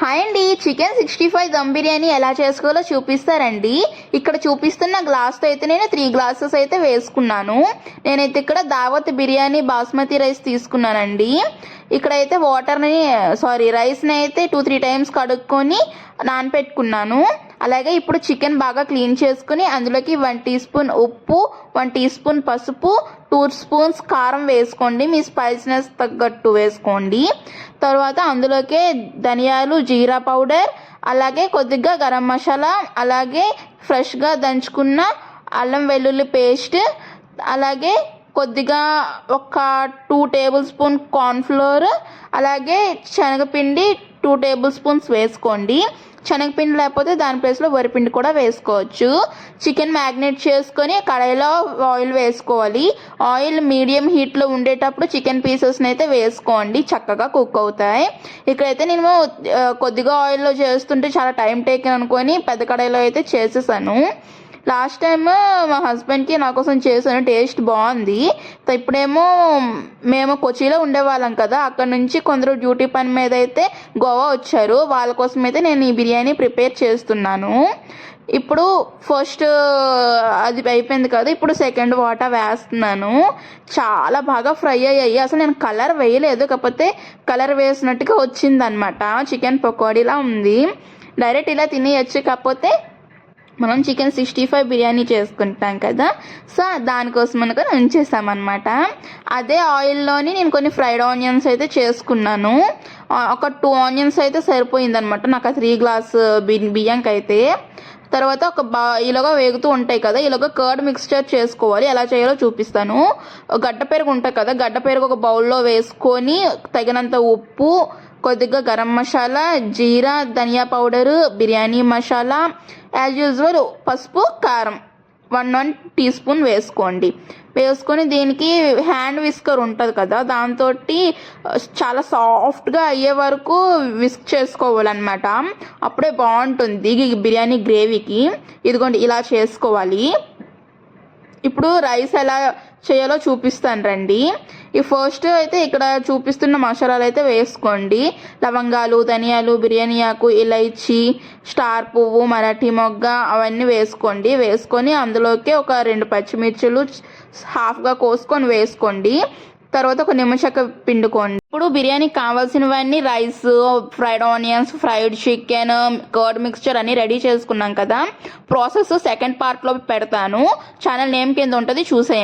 Hi అండి, chicken 65 dum biryani ఎలా చేసుకోవాలో చూపిస్తారండి. ఇక్కడ చూపిస్తున్న గ్లాస్తో అయితే నేను 3 గ్లాసెస్ అయితే వేసుకున్నాను. నేనైతే ఇక్కడ దావత్ బిర్యానీ బాస్మతి రైస్ తీసుకున్నానండి. ఇక్కడైతే రైస్ని అయితే 2-3 టైమ్స్ కడుక్కొని నానపెట్టుకున్నాను. అలాగే ఇప్పుడు చికెన్ బాగా క్లీన్ చేసుకుని అందులోకి 1 టీ స్పూన్ ఉప్పు, 1 టీ స్పూన్ పసుపు, 2 స్పూన్స్ కారం వేసుకోండి. మీ స్పైసీనెస్ తగ్గట్టు వేసుకోండి. తర్వాత అందులోకే ధనియాలు, జీరా పౌడర్, అలాగే కొద్దిగా గరం మసాలా, అలాగే ఫ్రెష్గా దంచుకున్న అల్లం వెల్లుల్లి పేస్ట్, అలాగే కొద్దిగా ఒక 2 టేబుల్ స్పూన్ కార్న్ఫ్లోర్, అలాగే శనగపిండి 2 టేబుల్ స్పూన్స్ వేసుకోండి. శనగపిండి లేకపోతే దాని ప్లేస్లో వరిపిండి కూడా వేసుకోవచ్చు. చికెన్ మ్యాగ్నేట్ చేసుకొని కడాయిలో ఆయిల్ వేసుకోవాలి. ఆయిల్ మీడియం హీట్లో ఉండేటప్పుడు చికెన్ పీసెస్ని అయితే వేసుకోండి, చక్కగా కుక్ అవుతాయి. ఇక్కడైతే నేను కొద్దిగా ఆయిల్లో చేస్తుంటే చాలా టైం టేకన్ అనుకొని పెద్ద కడాయిలో అయితే చేసేసాను. లాస్ట్ టైం మా హస్బెండ్కి నా కోసం చేశాను, టేస్ట్ బాగుంది. ఇప్పుడేమో మేము కొచ్చిలో ఉండేవాళ్ళం కదా, అక్కడ నుంచి కొందరు డ్యూటీ పని మీద అయితే గోవా వచ్చారు. వాళ్ళ కోసం అయితే నేను ఈ బిర్యానీ ప్రిపేర్ చేస్తున్నాను. ఇప్పుడు ఫస్ట్ అది అయిపోయింది కదా, ఇప్పుడు సెకండ్ వాటా వేస్తున్నాను. చాలా బాగా ఫ్రై అయ్యాయి. అసలు నేను కలర్ వేయలేదు, కాకపోతే కలర్ వేసినట్టుగా వచ్చిందనమాట. చికెన్ పకోడీలా ఉంది. డైరెక్ట్ ఇలా తినేయచ్చు, కాకపోతే మనం చికెన్ 65 బిర్యానీ చేసుకుంటాం కదా, సో దానికోసం అనుకొని ఉంచేసామన్నమాట. అదే ఆయిల్లోని నేను కొన్ని ఫ్రైడ్ ఆనియన్స్ అయితే చేసుకున్నాను. ఒక 2 ఆనియన్స్ అయితే సరిపోయిందనమాట నాకు 3 గ్లాస్ బియ్యంకి అయితే. తర్వాత ఇలాగా వేగుతూ ఉంటాయి కదా, ఇలాగా కర్డ్ మిక్స్చర్ చేసుకోవాలి. ఎలా చేయాలో చూపిస్తాను. గడ్డ పెరుగు ఉంటుంది కదా, గడ్డ పెరుగు ఒక బౌల్లో వేసుకొని తగినంత ఉప్పు, కొద్దిగా గరం మసాలా, జీరా, ధనియా powder, biryani masala, as usual పసుపు, కారం 1 టీ స్పూన్ వేసుకోండి. వేసుకొని దీనికి హ్యాండ్ విస్కర్ ఉంటుంది కదా, దాంతో చాలా సాఫ్ట్గా అయ్యే వరకు విస్క్ చేసుకోవాలన్నమాట. అప్పుడే బాగుంటుంది బిర్యానీ గ్రేవీకి. ఇదిగోండి ఇలా చేసుకోవాలి. ఇప్పుడు రైస్ ఎలా చేయాలో చూపిస్తాను రండి. ఈ ఫస్ట్ అయితే ఇక్కడ చూపిస్తున్న మసాలాలు అయితే వేసుకోండి. లవంగాలు, ధనియాలు, బిర్యానీ ఆకు, ఇలైచి, స్టార్ పువ్వు, మరాఠీ మొగ్గ అవన్నీ వేసుకోండి. వేసుకొని అందులోకి ఒక 2 పచ్చిమిర్చులు హాఫ్గా కోసుకొని వేసుకోండి. తర్వాత ఒక నిమ్మచెక్క పిండుకోండి. ఇప్పుడు బిర్యానీకి కావాల్సినవన్నీ rice, fried onions, fried chicken, curd mixture అన్నీ రెడీ చేసుకున్నాం కదా. ప్రాసెస్ సెకండ్ పార్ట్లో పెడతాను. ఛానల్ నేమ్ కింద ఉంటుంది, చూసేయండి.